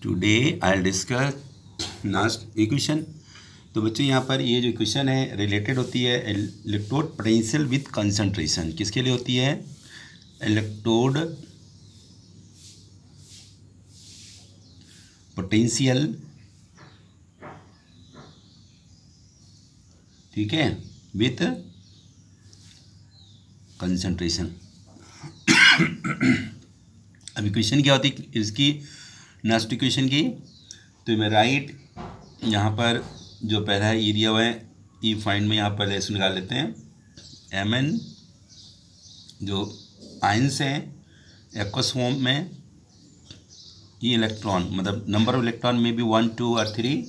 Today I will discuss last equation. तो बच्चों यहाँ पर ये जो इक्वेशन है रिलेटेड होती है इलेक्ट्रोड पोटेंशियल विद कंसंट्रेशन। किसके लिए होती है? इलेक्ट्रोड पोटेंशियल, ठीक है, विथ कंसंट्रेशन। अब इक्वेशन क्या होती है इसकी, नेक्स्ट इक्वेशन की? तो मैं राइट यहाँ पर जो पहला है ई दिया हुआ है, ई फाइंड में यहाँ पर लेस निकाल लेते हैं। एम एन जो आयंस हैं एक्वस फॉर्म में, ये इलेक्ट्रॉन मतलब नंबर ऑफ इलेक्ट्रॉन में भी 1 2 और 3,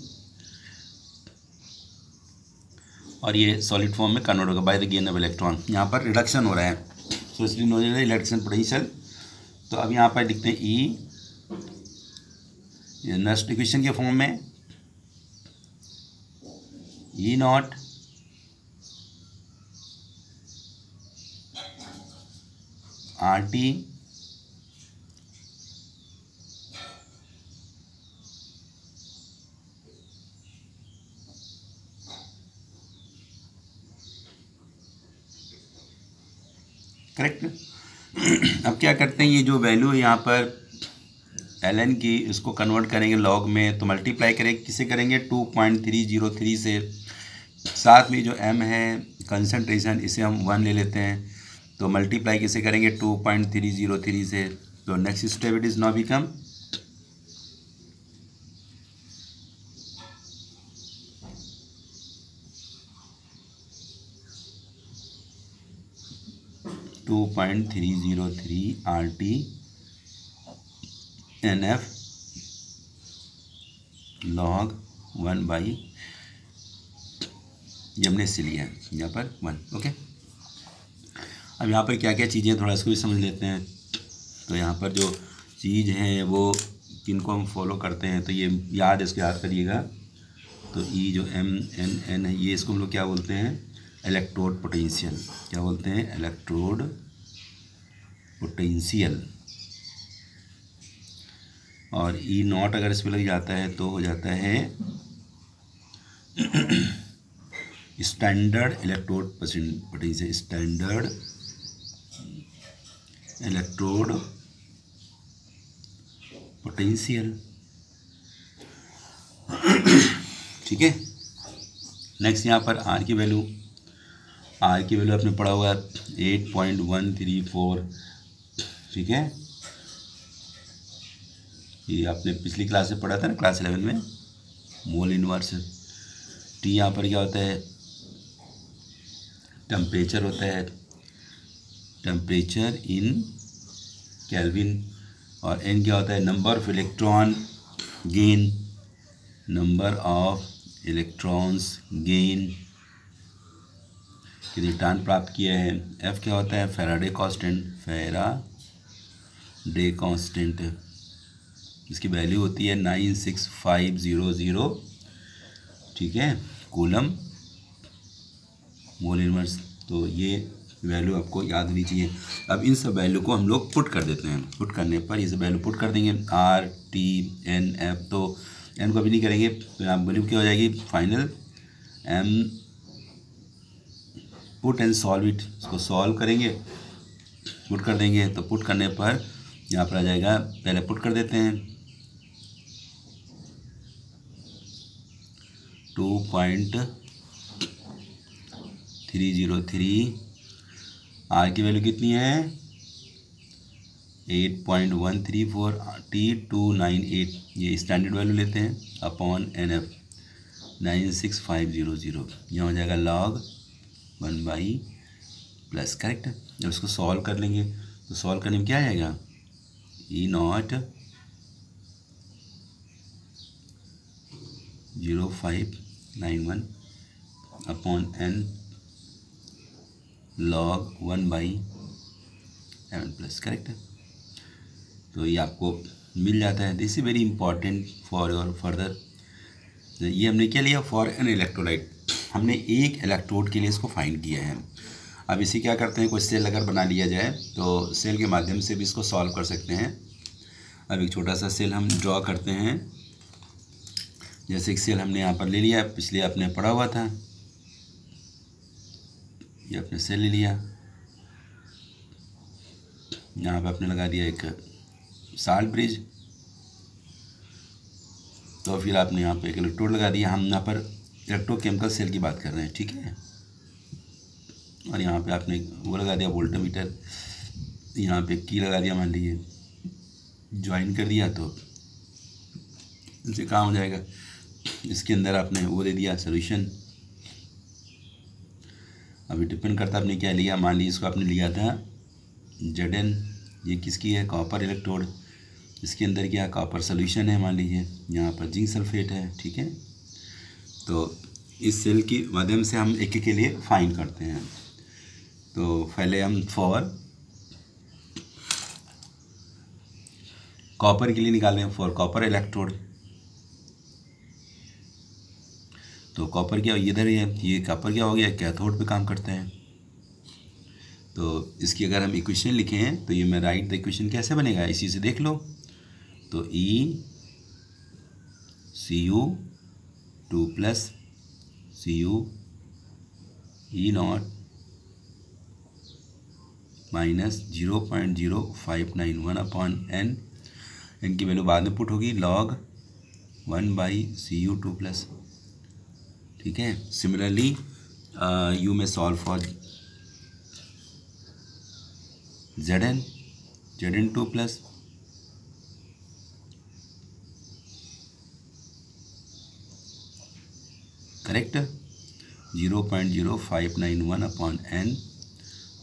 और ये सॉलिड फॉर्म में कन्वर्ट होगा by the gain of electron. यहाँ पर रिडक्शन हो रहा है, तो इसलिए हो जाएगा इलेक्ट्रॉन पोटेंशियल। तो अब यहाँ पर लिखते हैं ई, नेक्स्ट इक्वेशन के फॉर्म में ई नॉट आर टी करेक्ट। अब क्या करते हैं, ये जो वैल्यू है यहाँ पर ln की, इसको कन्वर्ट करेंगे लॉग में, तो मल्टीप्लाई करेंगे, किसे करेंगे 2.303 से। साथ में जो m है कंसंट्रेशन, इसे हम 1 ले लेते हैं, तो मल्टीप्लाई किसे करेंगे 2.303 से। तो next step it is now become 2.303 RT NF log 1 by, ये हमने इससे लिया है यहाँ पर 1। ओके, अब यहाँ पर क्या क्या चीज़ें थोड़ा इसको भी समझ लेते हैं। तो यहाँ पर जो चीज़ है वो किनको हम फॉलो करते हैं, तो ये इसको याद करिएगा। तो ई जो एम एन एन है, ये इसको हम लोग क्या बोलते हैं, इलेक्ट्रोड पोटेंशियल। क्या बोलते हैं? Electrode potential. और ई नॉट अगर इस पर लग जाता है तो हो जाता है standard electrode potential, standard electrode potential. ठीक है, नेक्स्ट यहाँ पर आर की वैल्यू आपने पढ़ा होगा 8.134। ठीक है, ये आपने पिछली क्लास से पढ़ा था ना, क्लास 11 में, मोल इनवर्स। टी यहाँ पर क्या होता है, टेम्परेचर होता है, टेम्परेचर इन केल्विन। और एन क्या होता है, number of electron gain, number of electrons gain, कितने टर्न प्राप्त किया है। एफ क्या होता है, फैराडे कांस्टेंट, इसकी वैल्यू होती है 96500। ठीक है, कूलम मोल इनवर्स। तो ये वैल्यू आपको याद होनी चाहिए। अब इन सब वैल्यू को हम लोग पुट कर देते हैं। पुट करने पर ये सब वैल्यू पुट कर देंगे, आर टी एन एफ। तो एन को अभी नहीं करेंगे, तो यहाँ वैल्यू क्या हो जाएगी final, M put and solve it. इसको सॉल्व करेंगे, पुट कर देंगे। तो पुट करने पर यहाँ पर आ जाएगा, पहले पुट कर देते हैं 2.303, आर की वैल्यू कितनी है 8.134, T298, ये स्टैंडर्ड वैल्यू लेते हैं, अपॉन एन एफ 96500। यहाँ हो जाएगा log 1 बाई प्लस। करेक्ट। जब इसको सॉल्व कर लेंगे तो सॉल्व करने में क्या आएगा, E naught 0591 upon N log 1 by M plus. Correct है, तो ये आपको मिल जाता है। This is very important for your further. ये हमने क्या लिया, फॉर एन इलेक्ट्रोलाइट, हमने एक इलेक्ट्रोड के लिए इसको फाइंड किया है। अब इसे क्या करते हैं, कोई सेल अगर बना लिया जाए तो सेल के माध्यम से भी इसको सॉल्व कर सकते हैं। अब एक छोटा सा सेल हम ड्रॉ करते हैं। जैसे एक सेल हमने यहाँ पर ले लिया, पिछले आपने पढ़ा हुआ था, ये आपने सेल ले लिया, यहाँ पे आपने लगा दिया एक साल्ट ब्रिज, तो फिर आपने यहाँ पे एक इलेक्ट्रोड लगा दिया। हम यहाँ पर इलेक्ट्रोकेमिकल सेल की बात कर रहे हैं, ठीक है। और यहाँ पे आपने वो लगा दिया वोल्टमीटर, यहाँ पे की लगा दिया, मान लीजिए ज्वाइन कर दिया, तो इनसे काम हो जाएगा। इसके अंदर आपने वो दे दिया सॉल्यूशन। अभी डिपेंड करता आपने क्या लिया, मान लीजिए इसको आपने लिया था Zn, ये किसकी है, कॉपर इलेक्ट्रोड, इसके अंदर क्या कॉपर सॉल्यूशन है, मान लीजिए यहाँ पर जिंक सल्फेट है, ठीक है। तो इस सेल की माध्यम से हम एक के लिए फाइंड करते हैं। तो पहले हम फॉर कॉपर के लिए निकाल रहे हैं, फॉर कॉपर इलेक्ट्रोड। तो कॉपर क्या इधर ही है, ये कॉपर क्या हो गया, कैथोड पे काम करते हैं। तो इसकी अगर हम इक्वेशन लिखें हैं तो ये मैं राइट द इक्वेशन कैसे बनेगा, इसी से देख लो। तो ECU2 plus Cu E0 minus 0.0591 upon n, इनकी वैल्यू बाद में पुट होगी log 1/Cu2 प्लस, ठीक है। सिमिलरली यू में solve for Zn2 plus correct 0.0591 upon n,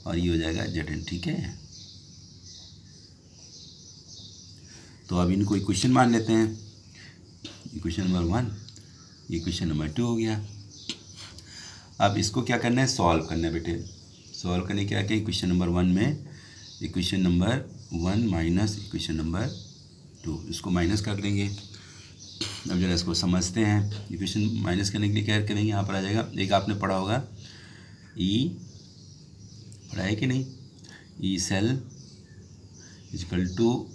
और ये हो जाएगा Zn, ठीक है। तो अब इनको इक्वेशन मान लेते हैं, इक्वेशन नंबर 1, इक्वेशन नंबर 2 हो गया। अब इसको क्या करना है, सॉल्व करना है बेटे। सॉल्व करने क्या क्या, इक्वेशन नंबर 1 में equation number 1 minus equation number 2, इसको माइनस कर देंगे। अब जरा इसको समझते हैं। इक्वेशन माइनस करने के लिए क्या करेंगे, यहाँ पर आ जाएगा, एक आपने पढ़ा होगा ई, पढ़ा है कि नहीं, E cell equal to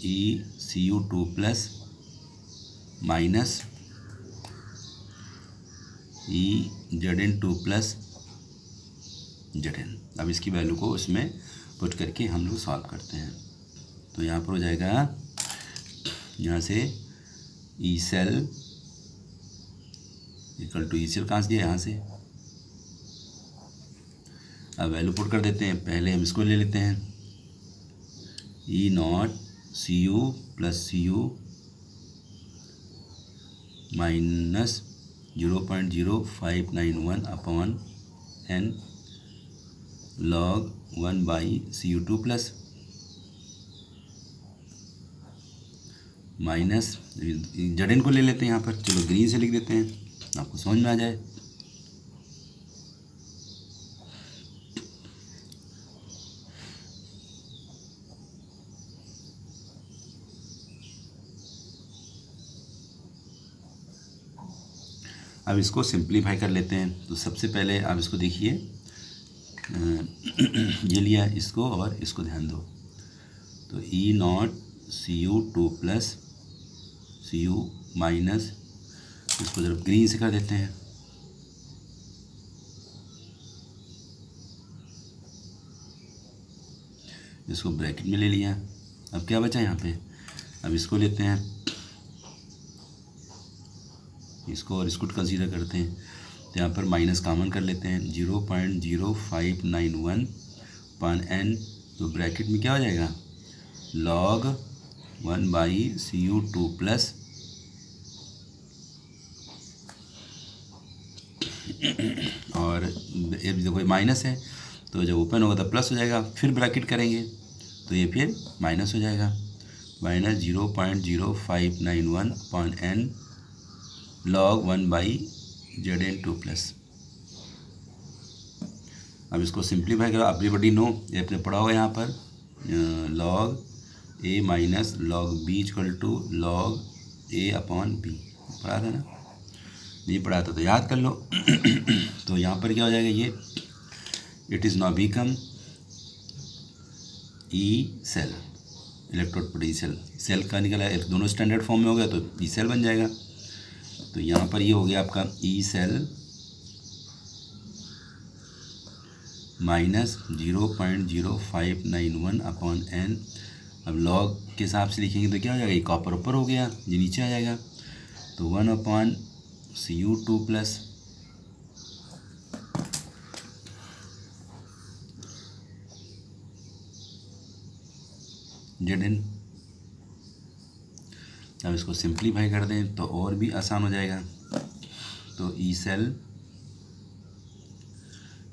ECU2 plus minus Zn2 plus Zn। अब इसकी वैल्यू को उसमें पुट करके हम लोग सॉल्व करते हैं। तो यहाँ पर हो जाएगा, यहाँ से E cell equal to E cell कहाँ से दिया, यहाँ से। अब वैल्यू पुट कर देते हैं, पहले हम इसको ले लेते हैं E0 Cu plus Cu minus 0.0591 upon n log 1/Cu2 plus minus Zn को ले लेते हैं यहाँ पर, चलो ग्रीन से लिख देते हैं, आपको समझ में आ जाए। अब इसको सिंप्लीफाई कर लेते हैं। तो सबसे पहले आप इसको देखिए, ये लिया इसको और इसको ध्यान दो। तो E0 Cu2 plus Cu minus, इसको जरा ग्रीन से कर देते हैं, इसको ब्रैकेट में ले लिया। अब क्या बचा यहाँ पे, अब इसको लेते हैं, इसको और इसको कंसीडर करते हैं। तो यहाँ पर माइनस कॉमन कर लेते हैं, 0.0591 पान n, तो ब्रैकेट में क्या हो जाएगा, log 1/Cu2 प्लस और ये देखो माइनस है, तो जब ओपन होगा तो प्लस हो जाएगा, फिर ब्रैकेट करेंगे तो ये फिर माइनस हो जाएगा, minus 0.0591 upon n log 1/Zn2 plus. अब इसको सिंप्लीफाई करो, एवरीबॉडी नो, ये आपने पढ़ा होगा यहाँ पर log a minus log b equal to log a upon b, पढ़ा था ना, नहीं पढ़ा था तो याद कर लो। तो यहाँ पर क्या हो जाएगा, ये it is now become E cell, electrode potential, cell का निकला, दोनों स्टैंडर्ड फॉर्म में हो गया तो ई सेल बन जाएगा। तो यहाँ पर ये हो गया आपका E cell minus 0.0591 upon N. अब लॉग के हिसाब से लिखेंगे तो क्या हो जाएगा, ये कॉपर ऊपर हो गया, ये नीचे आ जाएगा, तो 1 अपॉन Cu2 प्लस Zn। अब इसको सिंप्लीफाई कर दें तो और भी आसान हो जाएगा। तो E cell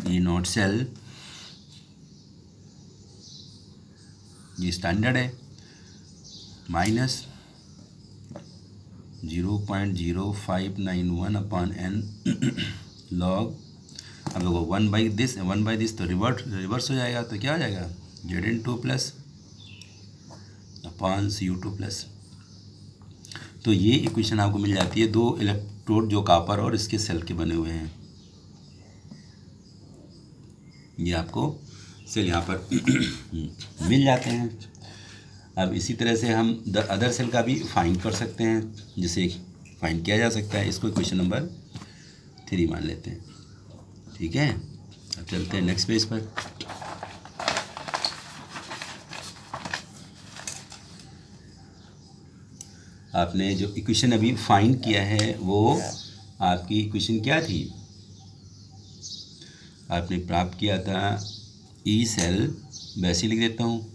E naught cell ये स्टैंडर्ड है माइनस 0.0591 अपॉन एन लॉग। अब देखो 1/दिस तो रिवर्स हो जाएगा, तो क्या हो जाएगा Zn2 plus upon Cu2 plus. तो ये इक्वेशन आपको मिल जाती है, दो इलेक्ट्रोड जो कॉपर और इसके सेल के बने हुए हैं, ये आपको सेल यहाँ पर मिल जाते हैं। अब इसी तरह से हम द अदर सेल का भी फाइंड कर सकते हैं, जिसे फाइंड किया जा सकता है। इसको क्वेश्चन नंबर 3 मान लेते हैं, ठीक है। अब चलते हैं नेक्स्ट पेज पर। आपने जो इक्वेशन अभी फाइंड किया है वो आपकी इक्वेशन क्या थी, आपने प्राप्त किया था ई सेल, वैसे लिख देता हूँ,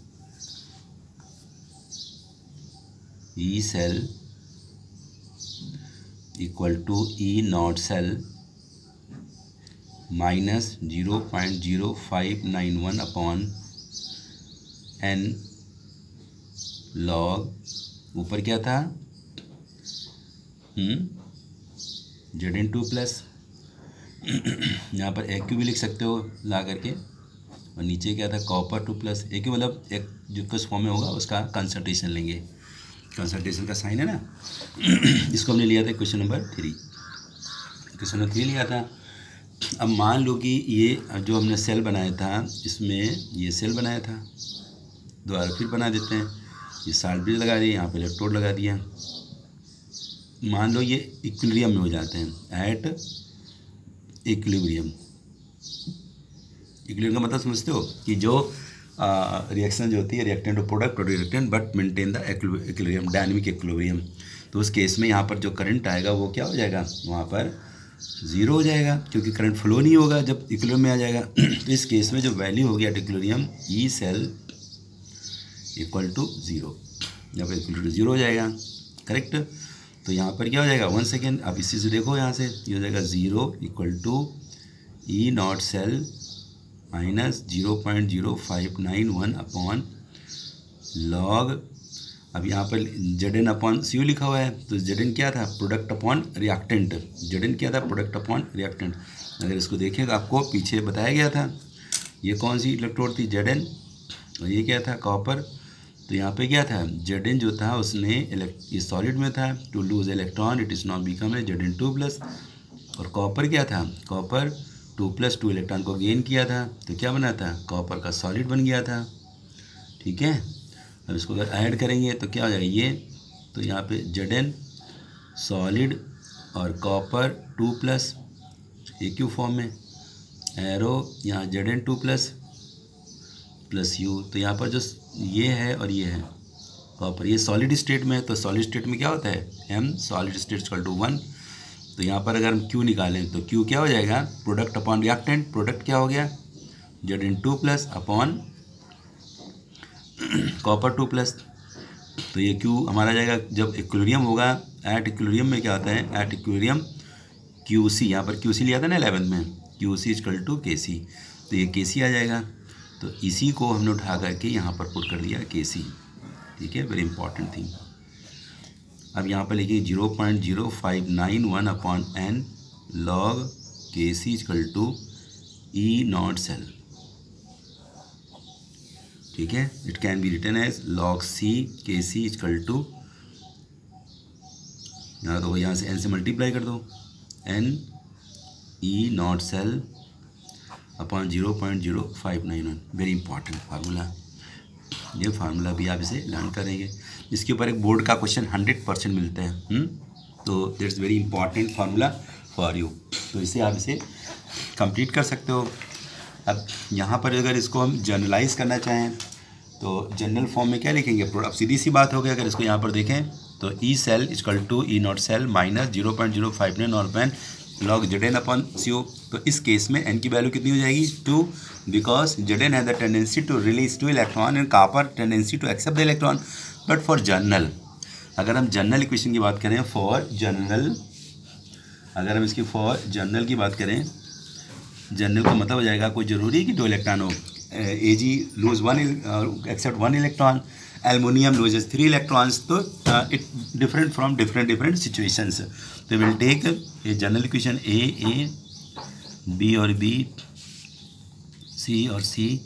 E cell equal to E naught cell minus 0.0591 upon N log, ऊपर क्या था Zn2 प्लस, यहाँ पर AQ भी लिख सकते हो ला करके, और नीचे क्या था कॉपर 2 प्लस AQ, मतलब एक जो किस फॉर्म में होगा उसका कंसंट्रेशन लेंगे, कंसंट्रेशन का साइन है ना। इसको हमने लिया था क्वेश्चन नंबर 3, क्वेश्चन नंबर 3 लिया था। अब मान लो कि ये जो हमने सेल बनाया था, इसमें ये सेल बनाया था, दोबारा फिर बना देते हैं, ये साल्ट ब्रिज लगा दिए, यहाँ पे इलेक्ट्रोड लगा दिया। मान लो ये इक्विलिब्रियम में हो जाते हैं, एट इक्विलिब्रियम। इक्विलिब्रियम का मतलब समझते हो कि जो रिएक्शन जो होती है रिएक्टेंट और प्रोडक्ट और reactant but maintain the equilibrium, dynamic equilibrium. तो उस केस में यहाँ पर जो करंट आएगा वो क्या हो जाएगा, वहाँ पर ज़ीरो हो जाएगा, क्योंकि करंट फ्लो नहीं होगा जब इक्विलिब्रियम में आ जाएगा। तो इस केस में जो वैल्यू होगी at equilibrium E cell equal to zero, यहाँ पर इक्वल टू ज़ीरो हो जाएगा, करेक्ट। तो यहाँ पर क्या हो जाएगा, 1 सेकेंड, अब इसी से देखो, यहाँ से ये हो जाएगा 0 equal to E naught cell minus 0.0591 upon log. अब यहाँ पर Zn अपॉन Cu लिखा हुआ है, तो Zn क्या था, प्रोडक्ट अपॉन रिएक्टेंट। Zn क्या था, प्रोडक्ट अपॉन रिएक्टेंट। अगर इसको देखें तो आपको पीछे बताया गया था, ये कौन सी इलेक्ट्रोड थी, Zn, और ये क्या था, कॉपर। तो यहाँ पे क्या था, Zn जो था उसने ये सॉलिड में था, to lose electron it is not become है Zn2 प्लस। और कॉपर क्या था, कॉपर 2 प्लस 2 इलेक्ट्रॉन को गेन किया था, तो क्या बना था, कॉपर का सॉलिड बन गया था, ठीक है। अब इसको अगर ऐड करेंगे तो क्या हो जाएगा ये, तो यहाँ पे Zn सॉलिड और कॉपर 2 प्लस AQ फॉर्म में, एरो यहाँ Zn2 प्लस U। तो यहाँ पर जो ये है और ये है कॉपर, ये सॉलिड स्टेट में है, तो सॉलिड स्टेट में क्या होता है, M solid state equal to 1। तो यहाँ पर अगर हम Q निकालें तो Q क्या हो जाएगा, प्रोडक्ट अपॉन रिएक्टेंट, प्रोडक्ट क्या हो गया Zn2 plus upon copper 2 plus. तो ये Q हमारा जाएगा, जब इक्विलिब्रियम होगा, एट इक्विलिब्रियम में क्या होता है, एट इक्विलिब्रियम QC, यहाँ पर QC लिया था ना 11 में, QC इक्वल टू KC, तो ये KC आ जाएगा। तो इसी को हमने उठा करके यहाँ पर पुट कर दिया KC, ठीक है, वेरी इंपॉर्टेंट थिंग। अब यहाँ पर लिखिए 0.0591 upon N log KC equal to E naught cell, ठीक है। It can be written as log C KC equal to, यहाँ तो यहाँ से n से मल्टीप्लाई कर दो, n E naught cell upon 0.0591, very important formula. ये फार्मूला भी आप इसे लर्न करेंगे, इसके ऊपर एक बोर्ड का क्वेश्चन 100% मिलते हैं। तो that's very important formula for you. तो इसे आप इसे कंप्लीट कर सकते हो। अब यहाँ पर अगर इसको हम जनरलाइज करना चाहें तो जनरल फॉर्म में क्या लिखेंगे, अब सीधी सी बात हो गई। अगर इसको यहाँ पर देखें तो E cell equal to E naught cell minus 0.059 और पेन log Z upon C O. तो इस केस में एन की वैल्यू कितनी हो जाएगी 2, because Z has the tendency to release 2 electron and copper tendency to accept the electron. But for general, अगर हम जनरल इक्वेशन की बात करें फॉर जनरल, अगर हम इसकी फॉर जनरल की बात करें, जनरल का मतलब हो जाएगा कोई ज़रूरी है कि 2 इलेक्ट्रॉन हो। Ag lose 1 except 1 electron, aluminium loses 3 electrons. तो it different from different situations. So we will take a general equation A, B और B, C और C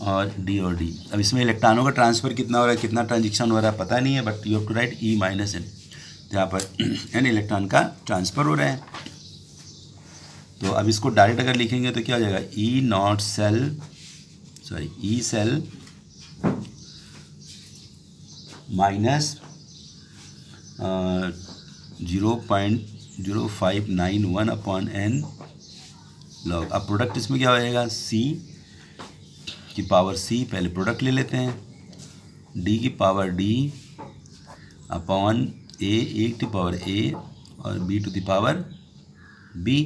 और D और D। अब इसमें इलेक्ट्रॉनों का ट्रांसफ़र कितना हो रहा है, कितना ट्रांजिशन हो रहा है पता नहीं है, but you have to write E minus N। तो यहाँ पर N इलेक्ट्रॉन का ट्रांसफ़र हो रहा है। तो अब इसको डायरेक्ट अगर लिखेंगे तो क्या हो जाएगा, E cell minus 0.0591 upon N log. अब प्रोडक्ट इसमें क्या हो जाएगा, सी की पावर सी, पहले प्रोडक्ट ले लेते हैं, डी की power D upon A to power A और B to the power B.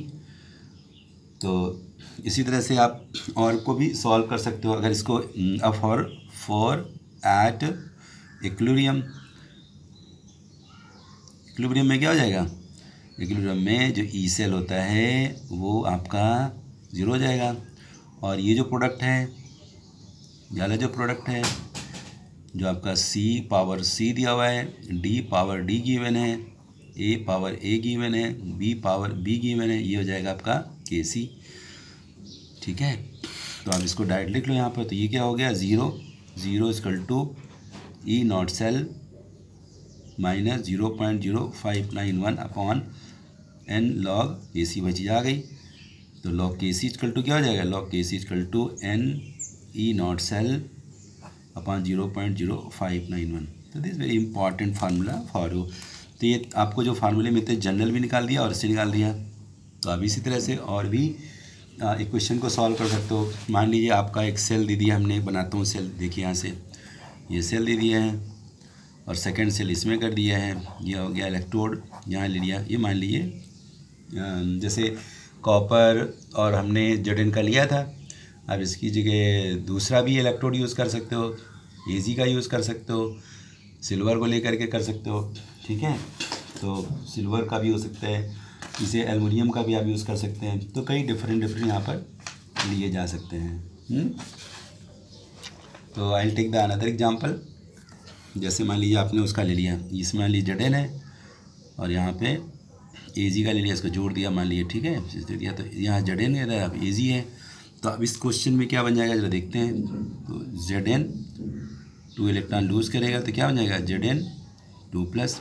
तो इसी तरह से आप और को भी सॉल्व कर सकते हो। अगर इसको अब फॉर एट इक्विलिब्रियम में क्या हो जाएगा, इक्विलिब्रियम में जो ई सेल होता है वो आपका 0 हो जाएगा, और ये जो प्रोडक्ट है, वाला जो प्रोडक्ट है जो आपका सी पावर सी दिया हुआ है, डी पावर डी गिवन है, ए पावर ए गिवन है, बी पावर बी गिवन है, ये हो जाएगा आपका के सी। ठीक है, तो आप इसको डायरेक्ट लिख लो यहाँ पर। तो ये क्या हो गया, 0 equal to E naught cell minus 0.0591 upon N log A C बची आ गई। तो log K C equal to क्या हो जाएगा, log K C equal to N E naught cell upon 0.0591। तो this very important formula for you. तो ये आपको जो फार्मूले मिलते हैं जनरल भी निकाल दिया और इससे निकाल दिया। तो अब इसी तरह से और भी इक्वेशन को सॉल्व कर सकते हो। मान लीजिए आपका एक सेल दे दिया हमने, बनाता हूँ सेल, देखिए यहाँ से ये सेल दे दिया है और सेकंड सेल इसमें कर दिया है, ये हो गया इलेक्ट्रोड यहाँ ले लिया। ये मान लीजिए जैसे कॉपर और हमने जेड का लिया था, अब इसकी जगह दूसरा भी इलेक्ट्रोड यूज़ कर सकते हो, एजी का यूज़ कर सकते हो, सिल्वर को लेकर के कर सकते हो। ठीक है, तो सिल्वर का भी हो सकता है, इसे एल्युमिनियम का भी आप यूज़ कर सकते हैं। तो कई डिफरेंट यहाँ पर लिए जा सकते हैं। तो I will take the another example. जैसे मान लीजिए आपने उसका ले लिया, इसमें मान लीजिए जेड है और यहाँ पे एजी का ले लिया, इसको जोड़ दिया मान लीजिए। ठीक है, दे दिया, तो यहाँ जेड है, अब एजी है। तो अब इस क्वेश्चन में क्या बन जाएगा जरा देखते हैं। तो जेड एन 2 इलेक्ट्रॉन लूज़ करेगा तो क्या बन जाएगा, जेड एन 2+।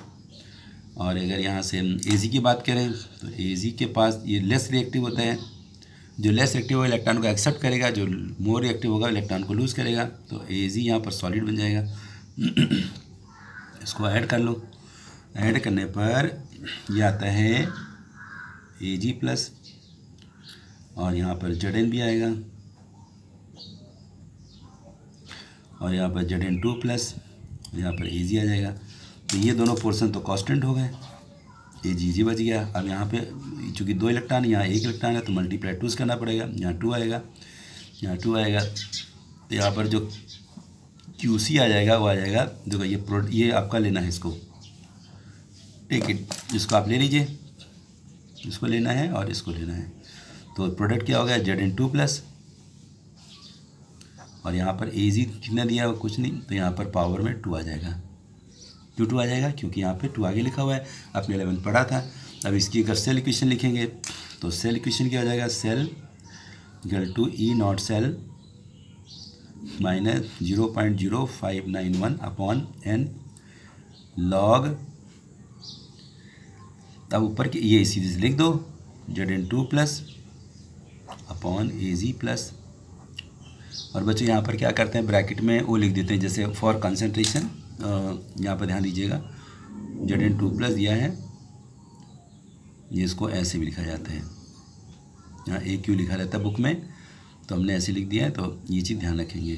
और अगर यहाँ से एजी की बात करें तो एजी के पास ये लेस रिएक्टिव होता है, जो लेस रिएक्टिव होगा इलेक्ट्रॉन को एक्सेप्ट करेगा, जो मोर रिएक्टिव होगा इलेक्ट्रॉन को लूज़ करेगा। तो एजी यहाँ पर सॉलिड बन जाएगा। इसको ऐड कर लो, ऐड करने पर ये आता है Ag+ और यहाँ पर Zn भी आएगा और यहाँ पर Zn2+, यहाँ पर Ag आ जाएगा। तो ये दोनों पोर्शन तो कांस्टेंट हो गए, Ag बच गया। अब यहाँ पे चूँकि 2 इलेक्ट्रॉन, यहाँ 1 इलेक्ट्रॉन है तो मल्टीप्लाई 2 से करना पड़ेगा, यहाँ 2 आएगा, यहाँ 2 आएगा। तो यहाँ पर जो QC आ जाएगा वो आ जाएगा, देखो ये आपका लेना है, इसको टेक इट, इसको आप ले लीजिए, इसको लेना है और इसको लेना है। तो प्रोडक्ट क्या हो गया, Zn2+, और यहाँ पर Ag कितना दिया, कुछ नहीं, तो यहाँ पर पावर में 2 आ जाएगा। क्यों 2 आ जाएगा, क्योंकि यहाँ पे 2 आगे लिखा हुआ है, आपने 11 पढ़ा था। अब इसकी अगर सेल इक्वेशन लिखेंगे तो सेल इक्वेशन क्या हो जाएगा, cell equal to E naught cell minus 0.0591 upon N log. अब ऊपर के ये सीरीज लिख दो, Zn2+ अपॉन Ag+, और बच्चों यहाँ पर क्या करते हैं, ब्रैकेट में वो लिख देते हैं, जैसे फॉर कंसंट्रेशन, यहाँ पर ध्यान दीजिएगा Zn2+ दिया है, ये इसको ऐसे भी लिखा जाता है, यहाँ AQ लिखा रहता है बुक में, तो हमने ऐसे लिख दिया है, तो ये चीज़ ध्यान रखेंगे।